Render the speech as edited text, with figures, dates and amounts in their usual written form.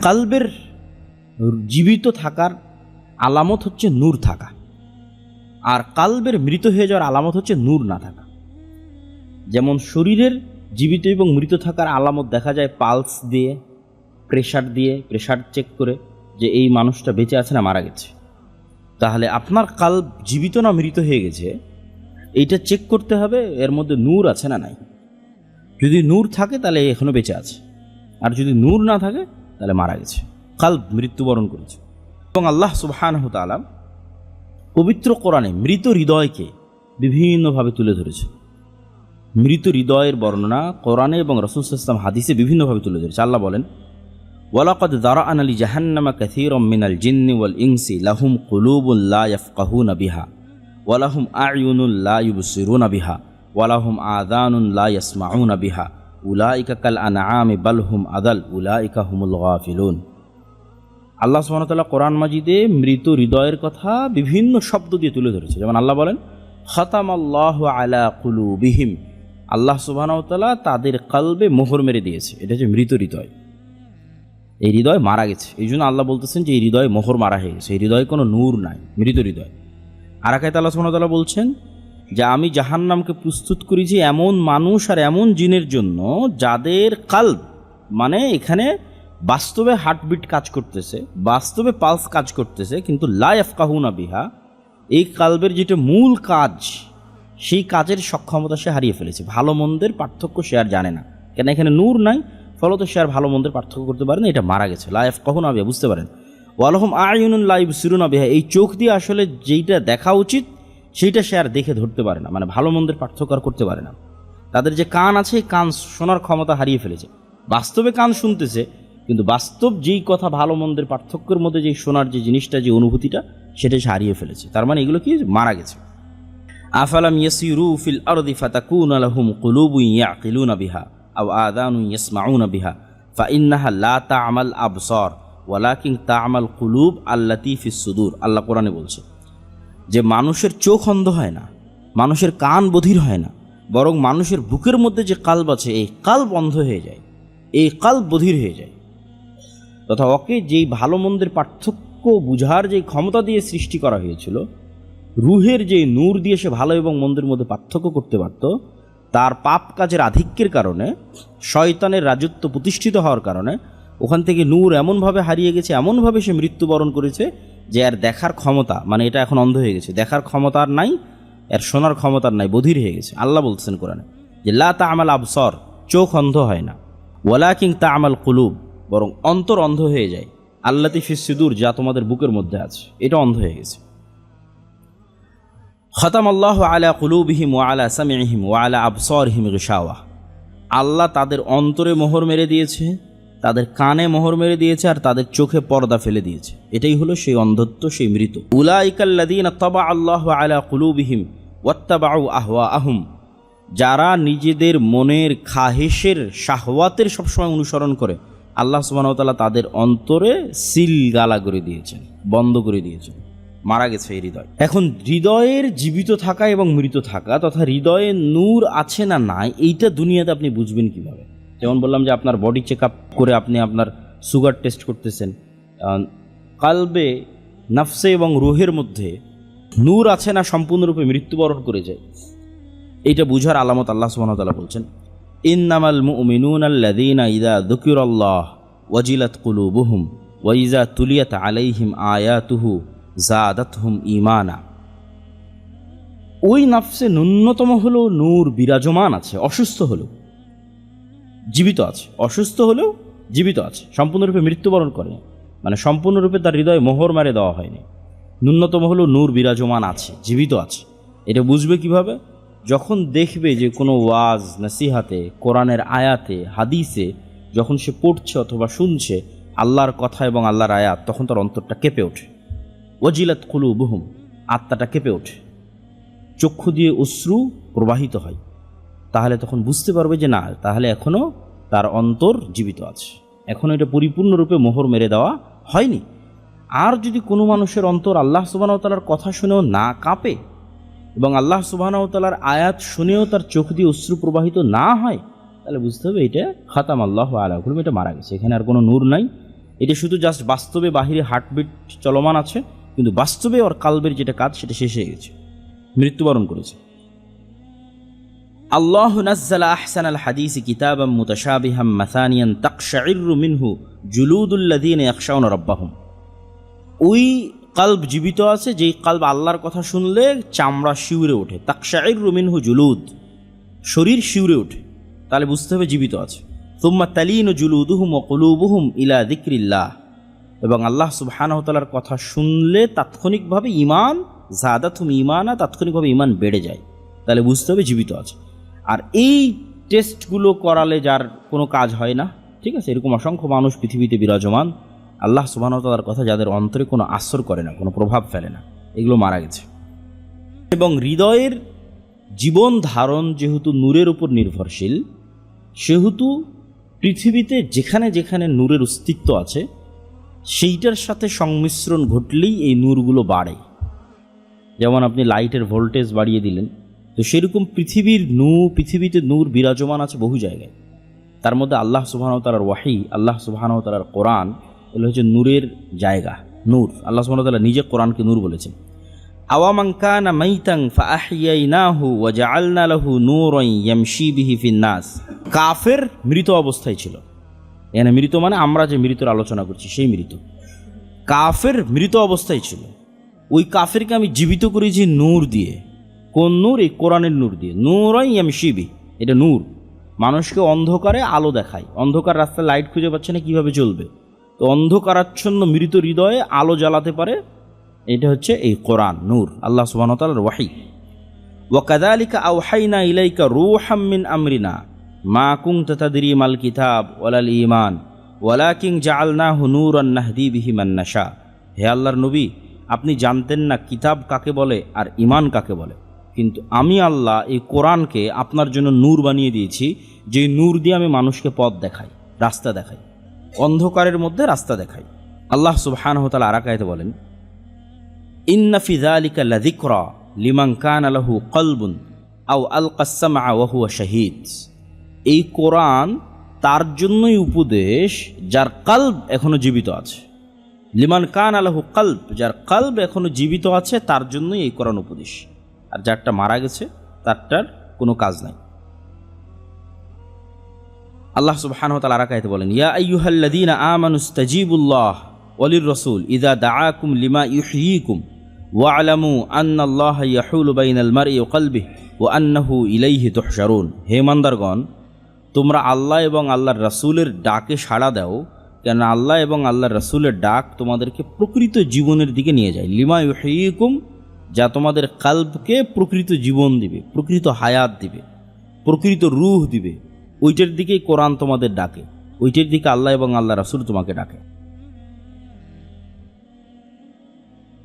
কালবের জীবিত থাকার আলামত হচ্ছে নূর থাকা, আর কালবের মৃত হয়ে যাওয়ার আলামত হচ্ছে নূর না থাকা। যেমন শরীরের জীবিত এবং মৃত থাকার আলামত দেখা যায় পালস দিয়ে, প্রেশার চেক করে যে এই মানুষটা বেঁচে আছে না মারা গেছে। তাহলে আপনার কালব জীবিত না মৃত হয়ে গেছে এইটা চেক করতে হবে এর মধ্যে নূর আছে না নাই। যদি নূর থাকে তাহলে এখনো বেঁচে আছে, আর যদি নূর না থাকে তাহলে মারা গেছে, কালব মৃত্যুবরণ করেছে। এবং আল্লাহ সুবহানাহু ওয়া তাআলা পবিত্র কোরআনে মৃত হৃদয়কে বিভিন্নভাবে তুলে ধরেছে। মৃত হৃদয়ের বর্ণনা কোরআনে এবং রাসূল সাল্লাল্লাহু আলাইহি ওয়াসাল্লাম হাদিসে বিভিন্নভাবে তুলে ধরেছে। আল্লাহ বলেন, ওয়ালাকাদ যারা'না লিজাহান্নামা কাসীরাম মিনাল জিন্নি ওয়াল ইনসি লাহুম কুলুবুন লা ইয়াফকাহুনা বিহা ওয়া লাহুম আ'য়ুনুন লা ইউবসিরুনা বিহা ওয়া লাহুম আযানুন লা ইয়াসমাউনা বিহা উলাইকা কাল আনআমি বাল হুম আদাল উলাইকা হুমুল গাফিলুন। আল্লাহ সুবহানাহু ওয়া তাআলা কোরআন মাজিদে মৃত হৃদয়ের কথা বিভিন্ন শব্দ দিয়ে তুলে ধরেছে। যেমন আল্লাহ বলেন, খাতামাল্লাহু আলা কুলুবিহিম, আল্লাহ সুবহানাহু ওয়া তাআলা তাদের কলবে মোহর মেরে দিয়েছে। এটা হচ্ছে মৃত হৃদয়। এই হৃদয় মারা গেছে, এই জন্য আল্লাহ বলতেছেন যে এই হৃদয় মোহর মারা হয়ে গেছে, এই হৃদয়ে কোনো নূর নাই, মৃত হৃদয়। আর এক আয়াতে আল্লাহ সুবহানাহু ওয়া তাআলা বলছেন যে আমি জাহান্নামকে প্রস্তুত করেছি এমন মানুষ আর এমন জিনের জন্য যাদের কালব, মানে এখানে বাস্তবে হার্টবিট কাজ করতেছে, বাস্তবে পালস কাজ করতেছে, কিন্তু লা ইয়াফকাহুনা বিহা, এই কালবের যেটা মূল কাজ সেই কাজের সক্ষমতা সে হারিয়ে ফেলেছে। ভালো মন্দের পার্থক্য সে আর জানে না, কেন এখানে নূর নাই, ফলত সে আর ভালো মন্দের পার্থক্য করতে পারে না, এটা মারা গেছে। লা ইয়াফকাহুনা বিহা, বুঝতে পারেন। ওয়া লাহুম আ'য়ুনুন লা ইউবসিরুনা বিহা, এই চোখ দিয়ে আসলে যেইটা দেখা উচিত সেইটা সে আর দেখে ধরতে পারে না, মানে ভালো মন্দের পার্থক্য আর করতে পারে না। তাদের যে কান আছে, কান শোনার ক্ষমতা হারিয়ে ফেলেছে। বাস্তবে কান শুনতেছে, কিন্তু বাস্তব যেই কথা ভালো মন্দের পার্থক্যের মধ্যে যেই শোনার যে জিনিসটা, যে অনুভূতিটা, সেটা সে হারিয়ে ফেলেছে। তার মানে এগুলো কি মারা গেছে। আফালাম ইয়াসিরু ফিল আরদি ফাতাকুনা লাহুম কুলুবুন ইয়াকিলুনা বিহা আও আযানুন ইয়াসমাউনা বিহা ফাইন্নাহা লা তা'মাল আবসার ওয়ালাকিন তা'মাল কুলুব আল্লাতী ফিস সুদূর। আল্লাহ কোরআনে বলছে যে মানুষের চোখ অন্ধ হয় না, মানুষের কান বধির হয় না, বরং মানুষের বুকের মধ্যে যে কালব আছে এই কালব অন্ধ হয়ে যায়, এই কালব বধির হয়ে যায়। তথা ওকে যেই ভালো মন্দের পার্থক্য বুঝার যে ক্ষমতা দিয়ে সৃষ্টি করা হয়েছিল, রুহের যে নূর দিয়ে সে ভালো এবং মন্দের মধ্যে পার্থক্য করতে পারত, তার পাপ কাজের আধিক্যের কারণে, শয়তানের রাজত্ব প্রতিষ্ঠিত হওয়ার কারণে ওখান থেকে নূর এমনভাবে হারিয়ে গেছে, এমনভাবে সে মৃত্যুবরণ করেছে যে আর দেখার ক্ষমতা, মানে এটা এখন অন্ধ হয়ে গেছে, দেখার ক্ষমতা আর নাই, এর শোনার ক্ষমতা আর নাই, বধির হয়ে গেছে। আল্লাহ বলতেছেন কোরআনে যে লা তা'মাল আবসার, চোখ অন্ধ হয় না, ওয়ালাকিন তা'মাল কুলুব, বরং অন্তর অন্ধ হয়ে যায়, আল্লাতী ফিস সুদূর, যা তোমাদের বুকের মধ্যে আছে, এটা অন্ধ হয়ে গেছে। খাতামাল্লাহু আলা কুলুবিহিম ওয়া আলা সামিইহিম ওয়া আলা আবসারিহিম গিশাওয়া, আল্লাহ তাদের অন্তরে মোহর মেরে দিয়েছে, তাদের কানে মোহর মেরে দিয়েছে, আর তাদের চোখে পর্দা ফেলে দিয়েছে। এটাই হলো সেই অন্ধত্ব, সেই মৃত। উলাইকাল্লাযীনা তাবা আল্লাহু আলা কুলুবিহিম ওয়াত্তাবাউ আহওয়াআহুম, যারা নিজেদের মনের খাহেশের শাহওয়াতের সবসময় অনুসরণ করে, আল্লাহ সুবহানাহু ওয়া তাআলা তাদের অন্তরে সিল গালা করে দিয়েছেন, বন্ধ করে দিয়েছেন, মারা গেছে এই হৃদয়। এখন হৃদয়ের জীবিত থাকা এবং মৃত থাকা, তথা হৃদয়ে নূর আছে না নাই, এইটা দুনিয়াতে আপনি বুঝবেন কিভাবে? যেমন বললাম যে আপনার বডি চেক আপ করে আপনি আপনার সুগার টেস্ট করতেছেন, কালবে, নাফসে এবং রুহের মধ্যে নূর আছে না সম্পূর্ণরূপে মৃত্যুবরণ করে যায়, এইটা বুঝার আলামত আল্লাহ সুবহানাহু ওয়া তাআলা বলছেন, ইন্নামাল মুমিনুনা আল্লাযীনা ইযা যুকিরাল্লাহ ওয়াজিলাত কুলুবুহুম ওয়া ইযা তুলিয়াত আলাইহিম আয়াতুহু যাদাতহুম ঈমানা। ওই নাফসে ন্যূনতম হলেও নূর বিরাজমান আছে, অসুস্থ হলেও জীবিত আছে, অসুস্থ হলেও জীবিত আছে, সম্পূর্ণরূপে মৃত্যুবরণ করেনি, মানে সম্পূর্ণরূপে তার হৃদয়ে মোহর মারে দেওয়া হয়নি, ন্যূনতম হলেও নূর বিরাজমান আছে, জীবিত আছে। এটা বুঝবে কিভাবে? যখন দেখবে যে কোনো ওয়াজ নসিহাতে, কোরআনের আয়াতে, হাদিসে যখন সে পড়ছে অথবা শুনছে আল্লাহর কথা এবং আল্লাহর আয়াত, তখন তার অন্তরটা কেঁপে ওঠে। ওয়াজিলাত কুলুবুহুম, আত্মাটা কেঁপে ওঠে, চক্ষু দিয়ে অশ্রু প্রবাহিত হয়। তাহলে তখন বুঝতে পারবে যে না, তাহলে এখনও তার অন্তর জীবিত আছে, এখনও এটা পরিপূর্ণরূপে মোহর মেরে দেওয়া হয়নি। আর যদি কোনো মানুষের অন্তর আল্লাহ সুবহানাহু ওয়া তাআলার কথা শুনেও না কাঁপে এবং আল্লাহ সুবহানাহু ওয়া তাআলার আয়াত শুনেও তার চোখ দিয়ে অশ্রু প্রবাহিত না হয়, তাহলে বুঝতে হবে এটা খাতামাল্লাহু আলা কুলুবিহিম, এটা মারা গেছে, এখানে আর কোনো নূর নাই, এটা শুধু জাস্ট বাস্তবে বাহিরে হার্টবিট চলমান আছে, কিন্তু বাস্তবে ওর কালবের যেটা কাজ সেটা শেষ হয়ে গেছে, মৃত্যুবরণ করেছে। আল্লাহু নাজ্জালা আহসানাল হাদিসি কিতাবাম মুতাশাবিহাম মাসানিয়ান তাকশাইরু মিনহু জুলুদুল্লাযীনা ইয়াখশাউনা রাব্বাহুম। ওই কালব জীবিত আছে যেই কালব আল্লাহর কথা শুনলে চামড়া শিউরে ওঠে। তাকশাইরু মিনহু জুলুদ, শরীর শিউরে ওঠে, তাহলে বুঝতে হবে জীবিত আছে। সুম্মা তালিনু জুলুদুহুম ওয়া কুলুবুহুম ইলা যিকরিল্লাহ, এবং আল্লাহ সুবহানাহু ওয়া তাআলার কথা শুনলে তাৎক্ষণিকভাবে ঈমান, যাদাতুহুম ঈমানা, তাৎক্ষণিকভাবে ঈমান বেড়ে যায়, তাহলে বুঝতে হবে জীবিত আছে। আর এই টেস্টগুলো করালে যার কোনো কাজ হয় না, ঠিক আছে, এরকম অসংখ্য মানুষ পৃথিবীতে বিরাজমান, আল্লাহ সুবহানাহু ওয়া তাআলার কথা যাদের অন্তরে কোনো আসর করে না, কোনো প্রভাব ফেলে না, এগুলো মারা গেছে। এবং হৃদয়ের জীবন ধারণ যেহেতু নূরের উপর নির্ভরশীল, সেহেতু পৃথিবীতে যেখানে যেখানে নূরের অস্তিত্ব আছে সেইটার সাথে সংমিশ্রণ ঘটলেই এই নূরগুলো বাড়ে। যেমন আপনি লাইটের ভোল্টেজ বাড়িয়ে দিলেন, তো সেরকম পৃথিবীতে নূর বিরাজমান আছে বহু জায়গায়। তার মধ্যে আল্লাহ সুবহানাহু ওয়া তাআলার ওয়াহী, আল্লাহ সুবহানাহু ওয়া তাআলার কোরআন, এগুলো হচ্ছে নূরের জায়গা, নূর। আল্লাহ সুবহানাহু ওয়া তাআলা নিজে কোরআনকে নূর বলেছেন। আওয়ামান কানা মাইতান ফাআহইয়াইনাহু ওয়া জাআলনা লাহু নূরান ইয়ামশি বিহি ফিন নাস। কাফের মৃত অবস্থায় ছিল, এখানে মৃত মানে আমরা যে মৃতের আলোচনা করছি সেই মৃত। কাফের মৃত অবস্থায় ছিল, ওই কাফেরকে আমি জীবিত করেছি নূর দিয়ে। কোন নূর? এই কোরআনের নূর দিয়ে। নূরান ইয়ামশি বিহি, এটা নূর, মানুষকে অন্ধকারে আলো দেখায়। অন্ধকার রাস্তায় লাইট খুঁজে পাচ্ছে না, কিভাবে চলবে? তো অন্ধকারাচ্ছন্ন মৃত হৃদয়ে আলো জ্বালাতে পারে, এটা হচ্ছে এই কোরআন, নূর, আল্লাহ সুবহানাহু ওয়া তাআলার ওয়াহী। ওয়া কাযালিকা আওহাইনা ইলাইকা রূহাম মিন আমরিনা মা কুনতা তাদরি মাল কিতাব ওয়ালাল ঈমান ওয়ালাকিন জাআলনাহু নূরান নাহদি বিহি মান নাশা। হে আল্লাহর নবী, আপনি জানতেন না কিতাব কাকে বলে আর ঈমান কাকে বলে, কিন্তু আমি আল্লাহ এই কোরআনকে আপনার জন্য নূর বানিয়ে দিয়েছি, যে নূর দিয়ে আমি মানুষকে পথ দেখাই, রাস্তা দেখাই, অন্ধকারের মধ্যে রাস্তা দেখাই। আল্লাহ সুবহানাহু ওয়া তাআলা আর এক আয়াতে বলেন, ইন্না ফি যালিকা লাযিকরা লিমান কানা লাহু কলবুন আও আলকাস সামআ ওয়া হুয়া শাহীদ। এই কোরআন তার জন্যই উপদেশ যার কলব এখনো জীবিত আছে। লিমান কানা লাহু কলব, যার কলব এখনো জীবিত আছে তার জন্যই এই কোরআন উপদেশ, আর যারটা মারা গেছে তারটার কোনো কাজ নাই। আল্লাহ সুবহানাহু ওয়া তাআলা আর এক আয়াতে বলেন, ইয়া আইয়ুহাল্লাযীনা আমানুস্তাজিবুল্লাহ ওয়ালির রাসূল ইযা দাআকুম লিমা ইউহয়িকুম ওয়া'লামু আন্নাল্লাহা ইয়াহুলু বাইনাল মারই ওয়া কলবিহি ওয়া আন্নাহু ইলাইহি তুহশারুন। হে ইমানদারগণ, তোমরা আল্লাহ এবং আল্লাহর রাসূলের ডাকে সাড়া দাও, কেন আল্লাহ এবং আল্লাহর রাসূলের ডাক তোমাদেরকে প্রকৃত জীবনের দিকে নিয়ে যায়। লিমা ইউহয়িকুম, যা তোমাদের কলবকে প্রকৃত জীবন দিবে, প্রকৃত হায়াত দিবে, প্রকৃত রূহ দিবে, ওইটার দিকেই কোরআন তোমাদের ডাকে, ওইটার দিকে আল্লাহ এবং আল্লাহর রাসূল তোমাকে ডাকে।